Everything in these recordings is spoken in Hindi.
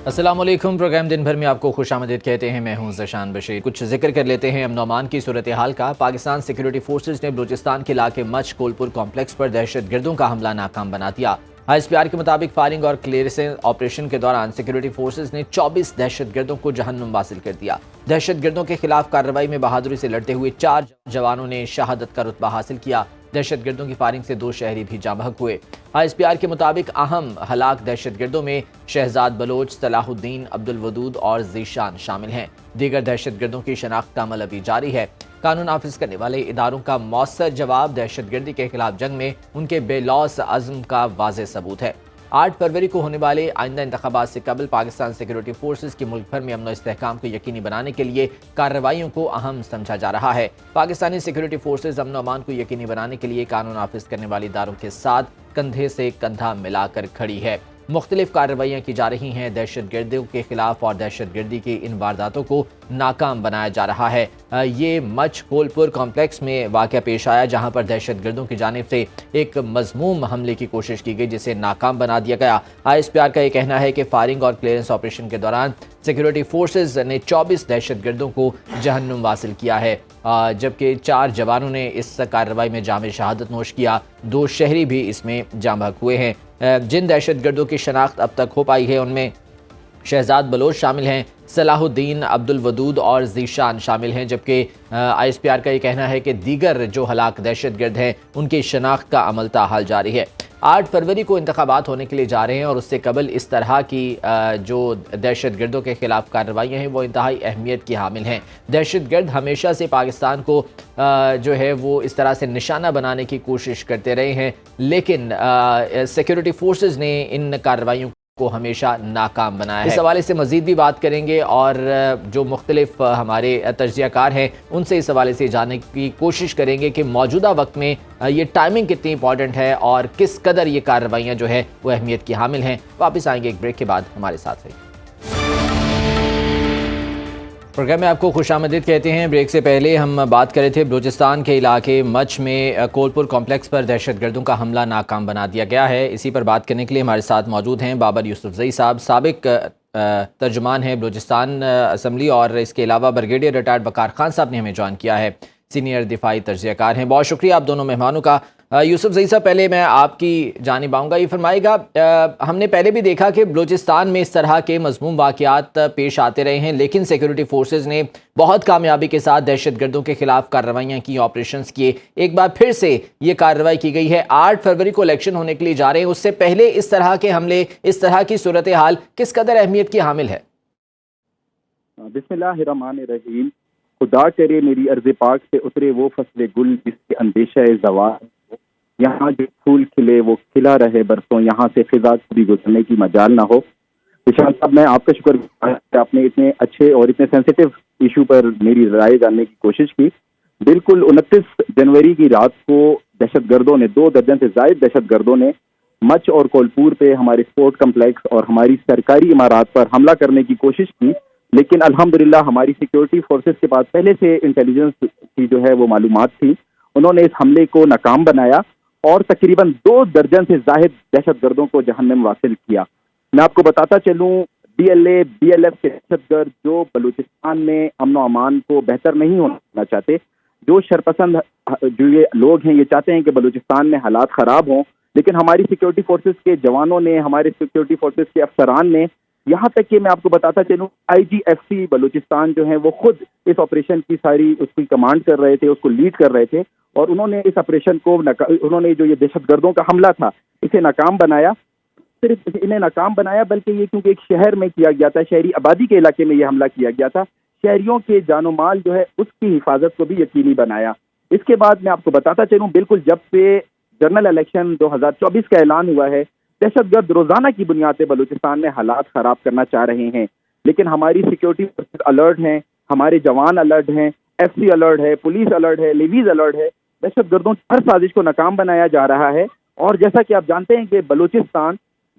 अस्सलामुअलैकुम। प्रोग्राम दिन भर में आपको खुशामदीद कहते हैं। मैं हूं ज़शान बशीर। कुछ जिक्र कर लेते हैं अमन अमान की सूरत हाल का। पाकिस्तान सिक्योरिटी फोर्सेज ने बलूचिस्तान के इलाके मच कोलपुर कॉम्प्लेक्स पर दहशत गर्दों का हमला नाकाम बना दिया। ISPR के मुताबिक फायरिंग और क्लियरेंस ऑपरेशन के दौरान सिक्योरिटी फोर्सेज ने 24 दहशत गर्दों को जहन्नुम हासिल कर दिया। दहशत गर्दों के खिलाफ कार्रवाई में बहादुरी से लड़ते हुए 4 जवानों ने शहादत का रुतबा हासिल किया। दहशत गर्दों की फायरिंग से 2 शहरी भी जाँ बहक हुए। ISPR के मुताबिक अहम हलाक दहशत गर्दों में शहजाद बलोच, सलाहुद्दीन, अब्दुल वदूद और जीशान शामिल हैं। दीगर दहशत गर्दों की शनाख्त का अमल अभी जारी है। कानून नाफिज करने वाले इदारों का मौसर जवाब दहशत गर्दी के खिलाफ जंग में उनके बेलौस अज़्म का वाज़ेह सबूत है। 8 फरवरी को होने वाले आइंदा इंतखाबात से कबल पाकिस्तान सिक्योरिटी फोर्सेज की मुल्क भर में अमन और इस्तेहकाम को यकीनी बनाने के लिए कार्रवाइयों को अहम समझा जा रहा है। पाकिस्तानी सिक्योरिटी फोर्सेज अमन अमान को यकीनी बनाने के लिए कानून नाफिज करने वाले इदारों के साथ कंधे से कंधा मिलाकर खड़ी है। मुख्तलिफ कार्रवाइयाँ की जा रही हैं दहशत गर्दियों के खिलाफ और दहशत गर्दी की इन वारदातों को नाकाम बनाया जा रहा है। ये मच कोलपुर कॉम्प्लेक्स में वाक़या पेश आया जहां पर दहशत गर्दों की जानिब से एक मज़मूम हमले की कोशिश की गई जिसे नाकाम बना दिया गया। ISPR का यह कहना है कि फायरिंग और क्लियरेंस ऑपरेशन के दौरान सिक्योरिटी फोर्सेज ने 24 दहशत गर्दों को जहन्नुम हासिल किया है, जबकि 4 जवानों ने इस कार्रवाई में जाम शहादत नोश किया। 2 शहरी भी इसमें जाँ बहक हुए हैं। जिन दहशत गर्दों की शनाख्त अब तक हो पाई है उनमें शहजाद बलोच शामिल हैं, सलाहुद्दीन, अब्दुल वदूद और जीशान शामिल हैं, जबकि ISPR का ये कहना है कि दीगर जो हलाक दहशत गर्द हैं उनकी शनाख्त का अमल ताहाल जारी है। 8 फरवरी को इंतखाबात होने के लिए जा रहे हैं और उससे कबल इस तरह की जो दहशत गर्दों के खिलाफ कार्रवाइयाँ हैं वो इंतहाई अहमियत की हामिल हैं। दहशत गर्द हमेशा से पाकिस्तान को जो है वो इस तरह से निशाना बनाने की कोशिश करते रहे हैं, लेकिन सिक्योरिटी फोर्सेज ने इन कार्रवाइयों को हमेशा नाकाम बनाया है। इस हवाले से मजीद भी बात करेंगे और जो मुख्तलिफ हमारे तज्ज़ियाकार हैं उनसे इस हवाले से जानने की कोशिश करेंगे कि मौजूदा वक्त में ये टाइमिंग कितनी इंपॉर्टेंट है और किस कदर ये कार्रवाइयाँ जो है वो अहमियत की हामिल हैं। वापस आएंगे एक ब्रेक के बाद, हमारे साथ रहिए। प्रोग्राम में आपको खुशामदीद कहते हैं। ब्रेक से पहले हम बात कर रहे थे बलूचिस्तान के इलाके मच में कोलपुर कॉम्प्लेक्स पर दहशत गर्दों का हमला नाकाम बना दिया गया है। इसी पर बात करने के लिए हमारे साथ मौजूद हैं बाबर यूसुफजई साहब, साबिक तर्जुमान है बलूचिस्तान असम्बली, और इसके अलावा ब्रिगेडियर रिटायर्ड वकार खान साहब ने हमें ज्वाइन किया है, सीनियर दिफाई तर्जुमाकार हैं। बहुत शुक्रिया आप दोनों मेहमानों का। यूसुफजई साहब, पहले मैं आपकी जानिब आऊँगा। ये फरमाएगा, हमने पहले भी देखा कि बलूचिस्तान में इस तरह के मज़मूम वाक़यात पेश आते रहे हैं, लेकिन सिक्योरिटी फोर्सेज ने बहुत कामयाबी के साथ दहशत गर्दों के खिलाफ कार्रवाइयाँ की, ऑपरेशंस किए। एक बार फिर से ये कार्रवाई की गई है। 8 फरवरी को इलेक्शन होने के लिए जा रहे हैं, उससे पहले इस तरह के हमले, इस तरह की सूरत हाल किस कदर अहमियत की हामिल है? बिस्मिल्लाहिर्रहमानिर्रहीम। खुदा करे मेरी अर्ज़ पाक से उतरे वो फसले गुल जिसके अंदेशा ज़वाल, यहाँ जो फूल खिले वो खिला रहे बरसों, यहाँ से फिजा कभी गुजरने की मजाल ना हो। विशाल साहब, मैं आपका शुक्र, आपने इतने अच्छे और इतने सेंसिटिव इशू पर मेरी राय जानने की कोशिश की। बिल्कुल 29 जनवरी की रात को दहशत गर्दों ने, 2 दर्जन से जायद दहशत गर्दों ने मच और कोलपुर पे हमारे स्पोर्ट कम्प्लेक्स और हमारी सरकारी इमारत पर हमला करने की कोशिश की, लेकिन अल्हम्दुलिल्लाह हमारी सिक्योरिटी फोर्सेस के पास पहले से इंटेलिजेंस की जो है वो मालूमात थी। उन्होंने इस हमले को नाकाम बनाया और तकरीबन 2 दर्जन से जायद दहशत गर्दों को जहन्नम वासिल किया। मैं आपको बताता चलूं, DLA BLF के दहशतगर्द जो बलूचिस्तान में अमन व अमान को बेहतर नहीं होना चाहते, जो शरपसंद जो ये लोग हैं, ये चाहते हैं कि बलूचिस्तान में हालात खराब हों, लेकिन हमारी सिक्योरिटी फोर्सेस के जवानों ने, हमारे सिक्योरिटी फोर्सेस के अफसरान ने, यहाँ तक कि मैं आपको बताता चलूं IGFC बलूचिस्तान जो है वो खुद इस ऑपरेशन की सारी उसकी कमांड कर रहे थे, उसको लीड कर रहे थे, और उन्होंने इस ऑपरेशन को उन्होंने जो ये दहशतगर्दों का हमला था इसे नाकाम बनाया। सिर्फ इन्हें नाकाम बनाया बल्कि ये क्योंकि एक शहर में किया गया था, शहरी आबादी के इलाके में ये हमला किया गया था, शहरियों के जानो माल जो है उसकी हिफाजत को भी यकीनी बनाया। इसके बाद मैं आपको बताता चलूं, बिल्कुल जब से जनरल इलेक्शन 2024 का ऐलान हुआ है, दहशतगर्द रोजाना की बुनियाद पर बलूचिस्तान में हालात खराब करना चाह रहे हैं, लेकिन हमारी सिक्योरिटी फोर्सेस अलर्ट हैं, हमारे जवान अलर्ट हैं, FC अलर्ट है, पुलिस अलर्ट है, लेवीज अलर्ट है। दहशतगर्दों की हर साजिश को नाकाम बनाया जा रहा है। और जैसा कि आप जानते हैं कि बलूचिस्तान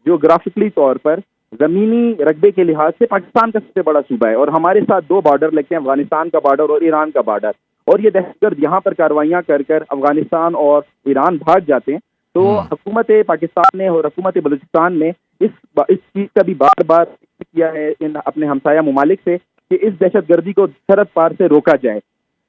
जियोग्राफिकली तौर पर जमीनी रकबे के लिहाज से पाकिस्तान का सबसे बड़ा सूबा है और हमारे साथ 2 बॉर्डर लगते हैं, अफगानिस्तान का बॉर्डर और ईरान का बॉर्डर, और ये दहशतगर्द यहाँ पर कार्रवाइयाँ कर कर अफगानिस्तान और ईरान भाग जाते हैं। तो हुकूमत पाकिस्तान ने और हुकूमत बलूचिस्तान ने इस चीज़ का भी बार बार किया है इन अपने हमसाया ममालिक से कि इस दहशतगर्दी को सरहद पार से रोका जाए।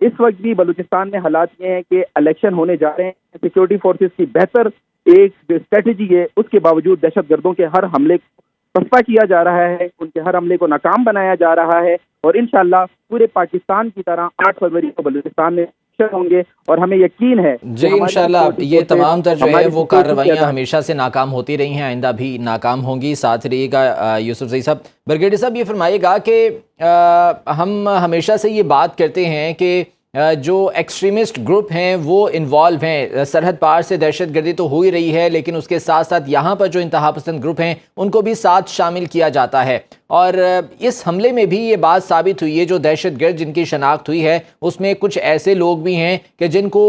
इस वक्त भी बलूचिस्तान में हालात ये हैं कि इलेक्शन होने जा रहे हैं, सिक्योरिटी फोर्सेस की बेहतर एक स्ट्रेटजी है, उसके बावजूद दहशतगर्दों के हर हमले को पसपा किया जा रहा है, उनके हर हमले को नाकाम बनाया जा रहा है और इंशाल्लाह पूरे पाकिस्तान की तरह 8 फरवरी को बलूचिस्तान में होंगे और हमें यकीन है जी इंशाल्लाह ये तमाम तर जो है वो कार्रवाइयाँ हमेशा से नाकाम होती रही हैं, आइंदा भी नाकाम होंगी। साथ रहिएगा यूसुफजई साहब। ब्रिगेडियर साहब ये फरमाइएगा कि हम हमेशा से ये बात करते हैं कि जो एक्सट्रीमिस्ट ग्रुप हैं वो इन्वॉल्व हैं, सरहद पार से दहशतगर्दी तो हो ही रही है लेकिन उसके साथ साथ यहाँ पर जो इंतहा पसंद ग्रुप हैं उनको भी साथ शामिल किया जाता है और इस हमले में भी ये बात साबित हुई है, जो दहशतगर्द जिनकी शनाख्त हुई है उसमें कुछ ऐसे लोग भी हैं कि जिनको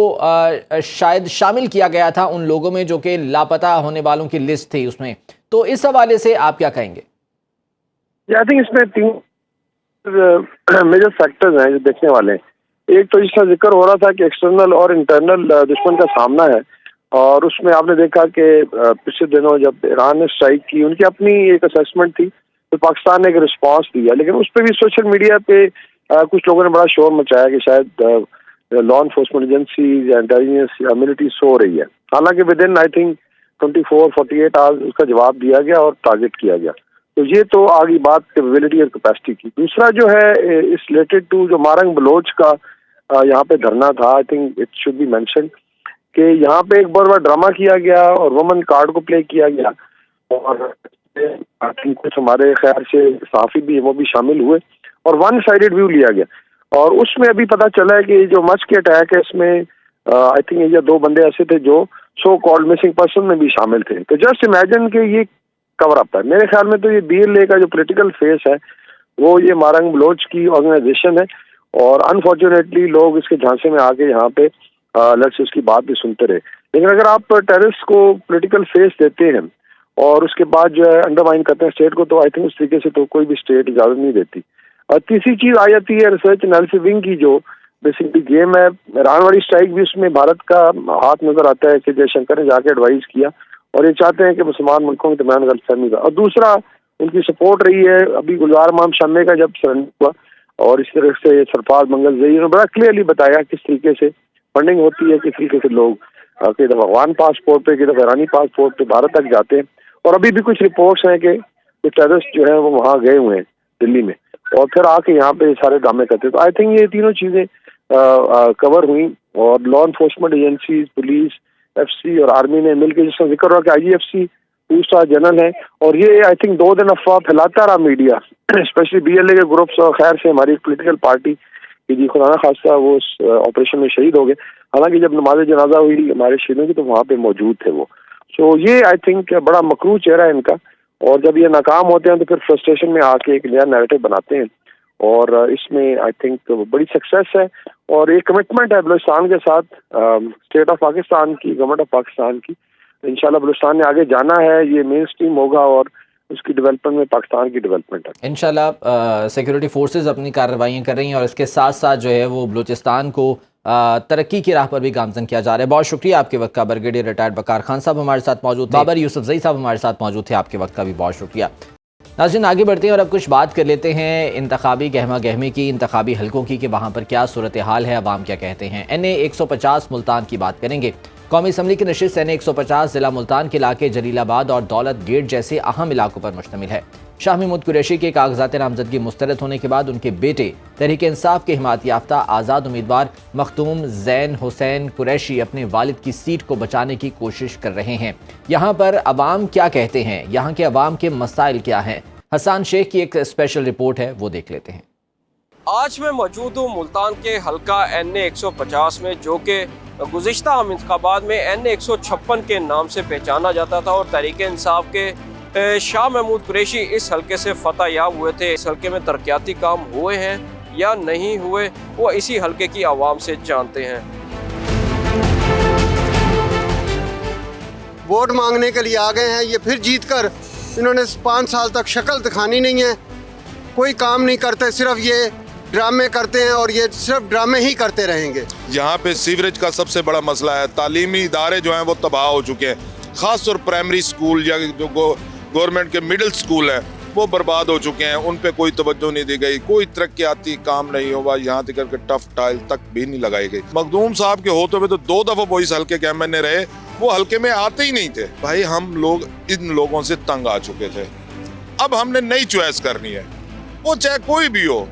शायद शामिल किया गया था उन लोगों में जो कि लापता होने वालों की लिस्ट थी उसमें। तो इस हवाले से आप क्या कहेंगे? आई थिंक इसमें 3 मेजर फैक्टर्स हैं जो देखने वाले हैं। एक तो जिसका जिक्र हो रहा था कि एक्सटर्नल और इंटरनल दुश्मन का सामना है और उसमें आपने देखा कि पिछले दिनों जब ईरान ने स्ट्राइक की उनकी अपनी एक असेसमेंट थी तो पाकिस्तान ने एक रिस्पांस दिया, लेकिन उस पर भी सोशल मीडिया पे कुछ लोगों ने बड़ा शोर मचाया कि शायद लॉ एनफोर्समेंट एजेंसीज या इंटेलिजेंस या मिलिट्री सो रही है। हालांकि with in I think 24-48 hours उसका जवाब दिया गया और टारगेट किया गया। तो ये तो आगे बात कैपेबिलिटी और कैपेसिटी की। दूसरा जो है इस रिलेटेड टू जो मारंग बलोच का यहाँ पे धरना था, I think it should be mention कि यहाँ पे एक बार ड्रामा किया गया और वुमन कार्ड को प्ले किया गया और आई थिंक कुछ हमारे ख्याल से सहाफी भी वो भी शामिल हुए और वन साइडेड व्यू लिया गया और उसमें अभी पता चला है कि जो मस्क के अटैक है इसमें आई थिंक ये 2 बंदे ऐसे थे जो सो कॉल्ड मिसिंग पर्सन में भी शामिल थे। तो जस्ट इमेजिन कि ये कवर अप है। मेरे ख्याल में तो ये BLA का जो पॉलिटिकल फेस है वो ये मारंग बलोच की ऑर्गेनाइजेशन है और अनफॉर्चुनेटली लोग इसके झांसे में आके यहाँ पे लेट्स उसकी बात भी सुनते रहे। लेकिन अगर आप टेररिस्ट को पॉलिटिकल फेस देते हैं और उसके बाद जो है अंडरमाइन करते हैं स्टेट को, तो आई थिंक उस तरीके से तो कोई भी स्टेट इजाजत नहीं देती। और तीसरी चीज आ जाती है रिसर्च एनालिसिस विंग की जो बेसिकली गेम है। ईरान वाली स्ट्राइक भी उसमें भारत का हाथ नजर आता है कि जयशंकर ने जाके एडवाइस किया और ये चाहते हैं कि मुसलमान मुल्कों के दरमियान गलतफहमी का। और दूसरा उनकी सपोर्ट रही है अभी गुलजार इमाम शम्मे का जब सरेंडर हुआ और इस तरह से सरफराज मंगलजई ने बड़ा क्लियरली बताया किस तरीके से फंडिंग होती है, किस तरीके से लोग कई दफा अफगान पासपोर्ट पे, कई दफा ईरानी पासपोर्ट पे भारत तक जाते हैं। और अभी भी कुछ रिपोर्ट्स हैं कि टेररिस्ट जो है वो वहाँ गए हुए हैं दिल्ली में और फिर आके यहाँ पे सारे ड्रामे करते हैं। तो आई थिंक ये तीनों चीजें कवर हुई और law enforcement agencies, police, FC और आर्मी ने मिलकर, जिसका जिक्र हुआ कि IGFC 2 स्टार जनरल है और ये आई थिंक 2 दिन अफवाह फैलाता रहा मीडिया, स्पेशली BLA के ग्रुप्स और खैर से हमारी पॉलिटिकल पार्टी की जी खुदा ना खास्ता वो उस ऑपरेशन में शहीद हो गए। हालांकि जब नमाज जनाजा हुई हमारे शहीदों की तो वहाँ पे मौजूद थे वो। सो ये आई थिंक बड़ा मकरू चेहरा है इनका और जब ये नाकाम होते हैं तो फिर फ्रस्ट्रेशन में आके एक नया नैरेटिव बनाते हैं और इसमें आई थिंक बड़ी सक्सेस है और एक कमिटमेंट है बलूचिस्तान के साथ स्टेट ऑफ पाकिस्तान की, गवर्नमेंट ऑफ पाकिस्तान की। इंशाल्लाह बलूचिस्तान ने आगे जाना है, ये मेन स्ट्रीम होगा और उसकी डेवलपमेंट में पाकिस्तान की डेवलपमेंट है। इंशाल्लाह सिक्योरिटी फोर्सेस अपनी कार्रवाइयाँ कर रही हैं और इसके साथ साथ जो है वो बलूचिस्तान को तरक्की की राह पर भी गामजन किया जा रहा है। बहुत शुक्रिया आपके वक्त का। ब्रिगेडियर रिटायर्ड बकार खान साहब हमारे साथ मौजूद थे, बाबर यूसुफजई साहब हमारे साथ मौजूद थे, आपके वक्त का भी बहुत शुक्रिया। नाज़रीन आगे बढ़ते हैं और अब कुछ बात कर लेते हैं इंतखाबी गहमा गहमी की, इंतखाबी हलकों की, कि वहाँ पर क्या सूरत हाल है, अवाम क्या कहते हैं। NA 150 मुल्तान की बात करेंगे। कौमी असम्बली की नशिस्त NA 150 जिला मुल्तान के इलाके जलीलाबाद और दौलत गेट जैसे अहम इलाकों पर मुश्तमिल है। शाह महमूद कुरैशी के कागजात नामजदगी मुस्तरद होने के बाद उनके बेटे तहरीक इंसाफ के हिमायत याफ्ता आज़ाद उम्मीदवार मखदूम ज़ैन हुसैन कुरैशी अपने वालिद की सीट को बचाने की कोशिश कर रहे हैं। यहाँ पर अवाम क्या कहते हैं, यहाँ के अवाम के मसाइल क्या हैं, हसन शेख की एक स्पेशल रिपोर्ट है, वो देख लेते हैं। आज मैं मौजूद हूँ मुल्तान के हल्का NA 150 में, जो कि गुज़िश्ता आम इंतखाबात में NA 156 के नाम से पहचाना जाता था और तहरीक इंसाफ के शाह महमूद कुरैशी इस हल्के से फतह याब हुए थे। इस हल्के में तरक्याती काम हुए हैं या नहीं हुए वो इसी हल्के की आवाम से जानते हैं। वोट मांगने के लिए आ गए हैं, ये फिर जीत कर इन्होंने 5 साल तक शक्ल दिखानी नहीं है, कोई काम नहीं करते, सिर्फ ये ड्रामे करते हैं और ये सिर्फ ड्रामे ही करते रहेंगे। यहाँ पे सीवरेज का सबसे बड़ा मसला है, तालीमी इदारे जो हैं वो तबाह हो चुके हैं, ख़ास तौर प्राइमरी स्कूल या जो गवर्नमेंट के मिडिल स्कूल हैं वो बर्बाद हो चुके हैं, उन पे कोई तवज्जो नहीं दी गई, कोई तरक्याती काम नहीं हुआ, यहाँ तक के टफ टाइल तक भी नहीं लगाई गई। मखदूम साहब के होते हुए तो 2 दफा वो इस हल्के के एमएनए रहे, वो हल्के में आते ही नहीं थे। भाई हम लोग इन लोगों से तंग आ चुके थे, अब हमने नई चॉइस करनी है, वो चाहे कोई भी हो।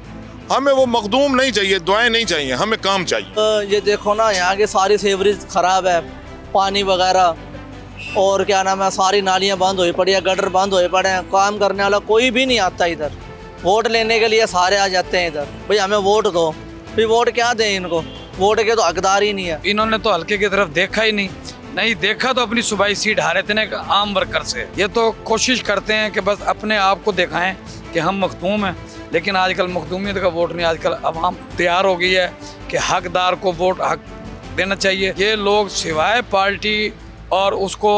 हमें वो मखदूम नहीं चाहिए, दुआएं नहीं चाहिए, हमें काम चाहिए। ये देखो ना, यहाँ की सारी सीवरेज खराब है, पानी वगैरह और क्या नाम है, सारी नालियाँ बंद हुई पड़ी है, गटर बंद हुए पड़े हैं, काम करने वाला कोई भी नहीं आता इधर। वोट लेने के लिए सारे आ जाते हैं इधर, भाई हमें वोट दो, भाई वोट क्या दें इनको, वोट के तो हकदार ही नहीं है। इन्होंने तो हल्के की तरफ देखा ही नहीं देखा तो अपनी सूबाई सीट हारे थे ना आम वर्कर से। ये तो कोशिश करते हैं कि बस अपने आप को दिखाएं कि हम मखदूम हैं, लेकिन आजकल मखदूमियत का वोट नहीं, आजकल अवाम तैयार हो गई है कि हकदार को वोट हक देना चाहिए। ये लोग सिवाय पार्टी और उसको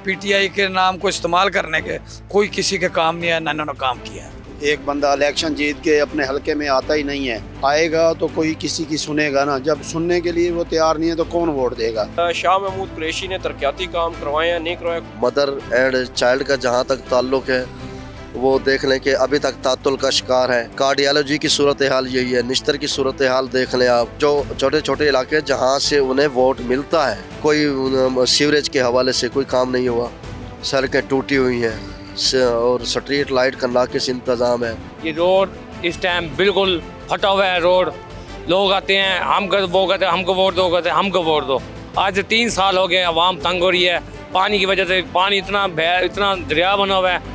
पीटीआई के नाम को इस्तेमाल करने के कोई किसी के काम नहीं है, ना इन्होंने काम किया है। एक बंदा इलेक्शन जीत के अपने हलके में आता ही नहीं है, आएगा तो कोई किसी की सुनेगा ना, जब सुनने के लिए वो तैयार नहीं है तो कौन वोट देगा। शाह महमूद कुरैशी ने तरक्याती काम करवाए या नहीं करवाए? मदर एंड चाइल्ड का जहाँ तक ताल्लुक है वो देख लें कि अभी तक तातुल का शिकार है। कार्डियोलॉजी की सूरत हाल यही है, निश्तर की सूरत हाल देख लें आप, जो छोटे छोटे इलाके जहाँ से उन्हें वोट मिलता है, कोई सीवरेज के हवाले से कोई काम नहीं हुआ, सड़कें टूटी हुई हैं और स्ट्रीट लाइट का नाकिस इंतज़ाम है। ये रोड इस टाइम बिल्कुल फटा हुआ है रोड, लोग आते हैं वो कहते हैं हमको वोट दो, कहते हैं हमको वोट दो। आज से 3 साल हो गए, आवाम तंग हो रही है पानी की वजह से, पानी इतना दरिया बना हुआ है।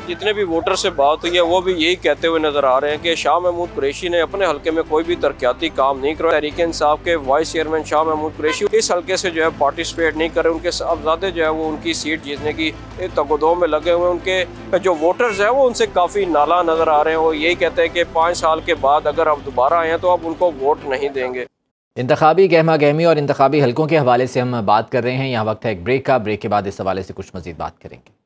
जितने भी वोटर से बात हुई है वो भी यही कहते हुए नजर आ रहे हैं कि शाह महमूद कुरैशी ने अपने हल्के में कोई भी तरक्याती काम नहीं करवाया। तहरीक-ए-इंसाफ के वाइस चेयरमैन शाह महमूद कुरैशी इस हल्के से जो है पार्टिसिपेट नहीं कर रहे, उनके साहबजादे जो है वो उनकी सीट जीतने की तगदो में लगे हुए हैं। उनके जो वोटर्स हैं वो उनसे काफ़ी नाला नजर आ रहे हैं, वो यही कहते हैं कि 5 साल के बाद अगर अब दोबारा आए तो अब उनको वोट नहीं देंगे। इंतखाबी गहमा गहमी और इंतखाबी हल्कों के हवाले से हम बात कर रहे हैं। यहाँ वक्त है एक ब्रेक का, ब्रेक के बाद इस हवाले से कुछ मजीद बात करेंगे।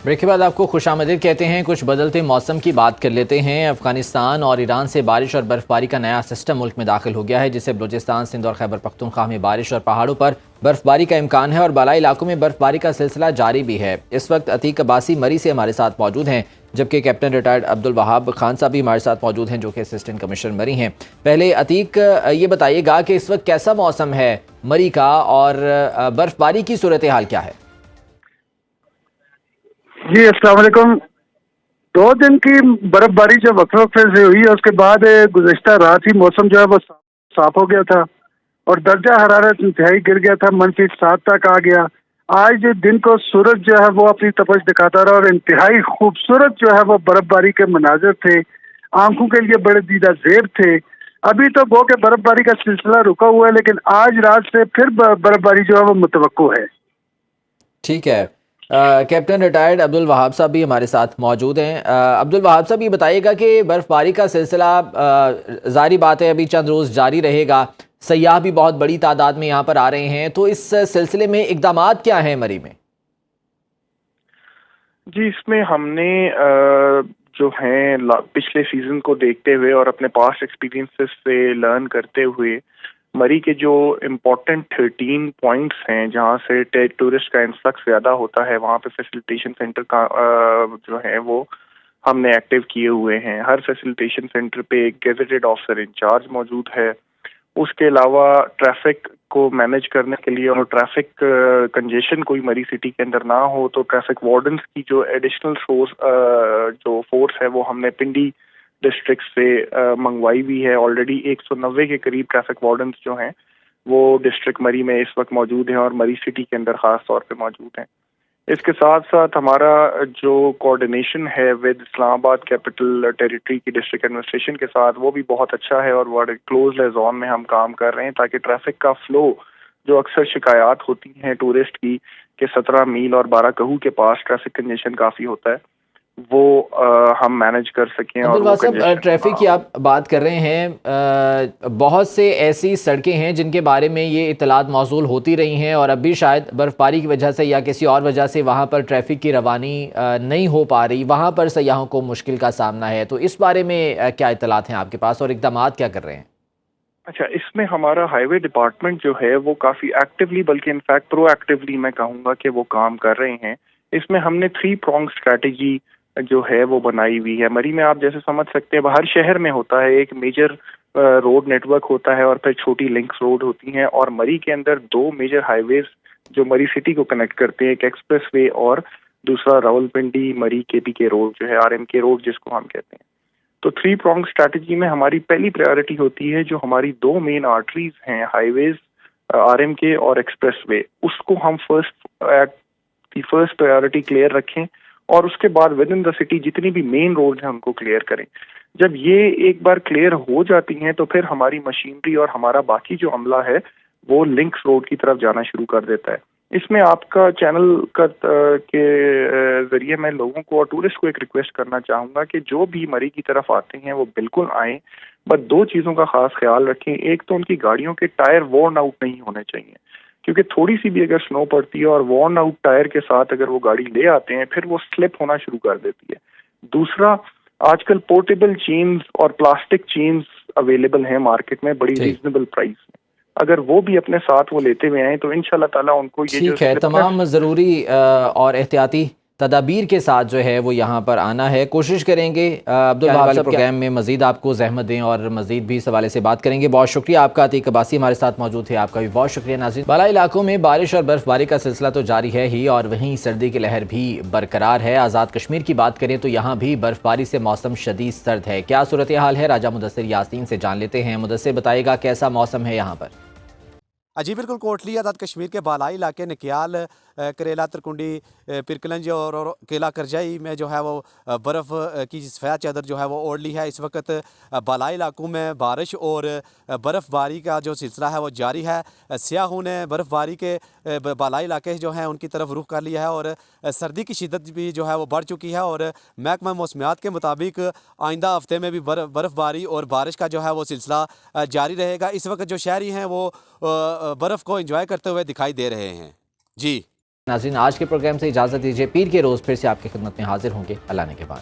ब्रेक के बाद आपको खुशामदीद कहते हैं। कुछ बदलते मौसम की बात कर लेते हैं। अफगानिस्तान और ईरान से बारिश और बर्फ़बारी का नया सिस्टम मुल्क में दाखिल हो गया है, जिससे बलूचिस्तान, सिंध और खैबर पख्तूनख्वा में बारिश और पहाड़ों पर बर्फ़बारी का इम्कान है और बालाई इलाकों में बर्फ़बारी का सिलसिला जारी भी है। इस वक्त अतीक अब्बासी मरी से हमारे साथ मौजूद हैं, जबकि कैप्टन रिटायर्ड अब्दुल वहाब खान साहब भी हमारे साथ मौजूद हैं, जो कि असिस्टेंट कमिश्नर मरी हैं। पहले अतीक ये बताइएगा कि इस वक्त कैसा मौसम है मरी का और बर्फ़बारी की सूरत हाल क्या है? जी अस्सलाम वालेकुम। 2 दिन की बर्फबारी जब वक्त से हुई है, उसके बाद गुज़श्ता रात ही मौसम जो है वो साफ हो गया था और दर्जा हरारत इंतहाई गिर गया था, -7 तक आ गया। आज दिन को सूरज जो है वो अपनी तपश दिखाता रहा और इंतहाई खूबसूरत जो है वो बर्फबारी के मनाजर थे, आंखों के लिए बड़े दीदा ज़ेब थे। अभी तो गो के बर्फबारी का सिलसिला रुका हुआ है, लेकिन आज रात से फिर बर्फबारी जो है वो मुतवक्को है। ठीक है। कैप्टन रिटायर्ड अब्दुल वहाब साहब भी हमारे साथ मौजूद हैं। अब्दुल वहाब साहब ये बताइएगा कि बर्फ़बारी का सिलसिला ज़ाहिर बात है अभी चंद रोज़ जारी रहेगा, सयाह भी बहुत बड़ी तादाद में यहाँ पर आ रहे हैं, तो इस सिलसिले में इक़दामात क्या हैं मरी में? जी, इसमें हमने जो हैं पिछले सीज़न को देखते हुए और अपने पास्ट एक्सपीरियंसेस से लर्न करते हुए मरी के जो इम्पोर्टेंट 13 पॉइंट्स हैं जहाँ से टूरिस्ट का इंफ्लक्स ज़्यादा होता है, वहाँ पे फैसिलिटेशन सेंटर का जो है वो हमने एक्टिव किए हुए हैं। हर फैसिलिटेशन सेंटर पे एक गेजेटेड ऑफिसर इंचार्ज मौजूद है। उसके अलावा ट्रैफिक को मैनेज करने के लिए और ट्रैफिक कंजेशन कोई मरी सिटी के अंदर ना हो, तो ट्रैफिक वार्डन्स की जो एडिशनल जो फोर्स है वो हमने पिंडी डिस्ट्रिक्ट से मंगवाई भी है। ऑलरेडी 190 के करीब ट्रैफिक वार्डन्स जो हैं वो डिस्ट्रिक्ट मरी में इस वक्त मौजूद हैं और मरी सिटी के अंदर ख़ास तौर पे मौजूद हैं। इसके साथ साथ हमारा जो कोऑर्डिनेशन है विद इस्लामाबाद कैपिटल टेरिटरी की डिस्ट्रिक्ट एडमिनिस्ट्रेशन के साथ, वो भी बहुत अच्छा है और बड़े क्लोज जोन में हम काम कर रहे हैं ताकि ट्रैफिक का फ्लो जो अक्सर शिकायत होती हैं टूरिस्ट की कि 17 मील और 12 कहू के पास ट्रैफिक कंजेशन काफ़ी होता है, वो हम मैनेज कर सकें। और ट्रैफिक की आप बात कर रहे हैं, बहुत से ऐसी सड़कें हैं जिनके बारे में ये इतलात मौसूल होती रही हैं और अब भी शायद बर्फ़बारी की वजह से या किसी और वजह से वहाँ पर ट्रैफिक की रवानी नहीं हो पा रही, वहाँ पर सयाहों को मुश्किल का सामना है, तो इस बारे में क्या इतलात हैं आपके पास और इक़दामात क्या कर रहे हैं? अच्छा, इसमें हमारा हाईवे डिपार्टमेंट जो है वो काफ़ी एक्टिवली, बल्कि इनफैक्ट प्रोएक्टिवली मैं कहूँगा कि वो काम कर रहे हैं। इसमें हमने 3 pronged स्ट्रैटेजी जो है वो बनाई हुई है। मरी में आप जैसे समझ सकते हैं, हर शहर में होता है एक मेजर रोड नेटवर्क होता है और फिर छोटी लिंक्स रोड होती हैं, और मरी के अंदर 2 मेजर हाईवेज जो मरी सिटी को कनेक्ट करते हैं, एक एक्सप्रेस वे और दूसरा रावलपिंडी मरी केपीके रोड जो है, आरएमके रोड जिसको हम कहते हैं। तो 3 pronged स्ट्रैटेजी में हमारी पहली प्रायोरिटी होती है जो हमारी 2 मेन आर्टरीज हैं, हाईवेज आरएमके और एक्सप्रेस वे, उसको हम फर्स्ट प्रायोरिटी क्लियर रखें और उसके बाद विद इन द सिटी जितनी भी मेन रोड हैं उनको क्लियर करें। जब ये एक बार क्लियर हो जाती हैं तो फिर हमारी मशीनरी और हमारा बाकी जो अमला है वो लिंक्स रोड की तरफ जाना शुरू कर देता है। इसमें आपका चैनल के जरिए मैं लोगों को और टूरिस्ट को एक रिक्वेस्ट करना चाहूँगा कि जो भी मरी की तरफ आते हैं वो बिल्कुल आएँ, बस 2 चीज़ों का खास ख्याल रखें। एक तो उनकी गाड़ियों के टायर वॉर्न आउट नहीं होने चाहिए, क्योंकि थोड़ी सी भी अगर स्नो पड़ती है और वॉर्न आउट टायर के साथ अगर वो गाड़ी ले आते हैं फिर वो स्लिप होना शुरू कर देती है। दूसरा, आजकल पोर्टेबल चेन्स और प्लास्टिक चेन्स अवेलेबल हैं मार्केट में बड़ी रीजनेबल प्राइस में, अगर वो भी अपने साथ वो लेते हुए आए तो इंशाल्लाह ताला उनको ये ठीक है, तमाम ज़रूरी और एहतियाती तदाबीर के साथ जो है वो यहाँ पर आना है। कोशिश करेंगे अब्दुल वहाब साहब प्रोग्राम में मज़ीद आपको ज़हमत दें और मज़ीद भी इस हवाले से बात करेंगे। बहुत शुक्रिया आपका। अतीक अब्बासी हमारे साथ मौजूद थे, आपका भी बहुत शुक्रिया। नाज़रीन, बाला इलाकों में बारिश और बर्फबारी का सिलसिला तो जारी है ही और वहीं सर्दी की लहर भी बरकरार है। आज़ाद कश्मीर की बात करें तो यहाँ भी बर्फबारी से मौसम शदीद सर्द है। क्या सूरत हाल है, राजा मुदस्सिर यासीन से जान लेते हैं। मुदस्सिर बताएगा कैसा मौसम है यहाँ पर। जी बिल्कुल, कोटली आज़ाद कश्मीर के बालाई इलाके नकियाल, करेला, तरकुंडी, पिरकलंज और केला करजाई में जो है वो बर्फ़ की सफ़ेद चादर जो है वो ओढ़ ली है। इस वक्त बालाई इलाकों में बारिश और बर्फ़बारी का जो सिलसिला है वो जारी है। सियाहों ने बर्फ़बारी के बालाई इलाके जो हैं उनकी तरफ रुख कर लिया है और सर्दी की शिद्दत भी जो है वो बढ़ चुकी है और महकमा मौसमियात के मुताबिक आइंदा हफ्ते में भी बर्फ़बारी और बारिश का जो है वो सिलसिला जारी रहेगा। इस वक्त जो शहरी हैं वो बर्फ़ को एंजॉय करते हुए दिखाई दे रहे हैं। जी नाज़रीन, आज के प्रोग्राम से इजाज़त दीजिए। पीर के रोज़ फिर से आपकी खिदमत में हाजिर होंगे अल्लाह ने के बाद।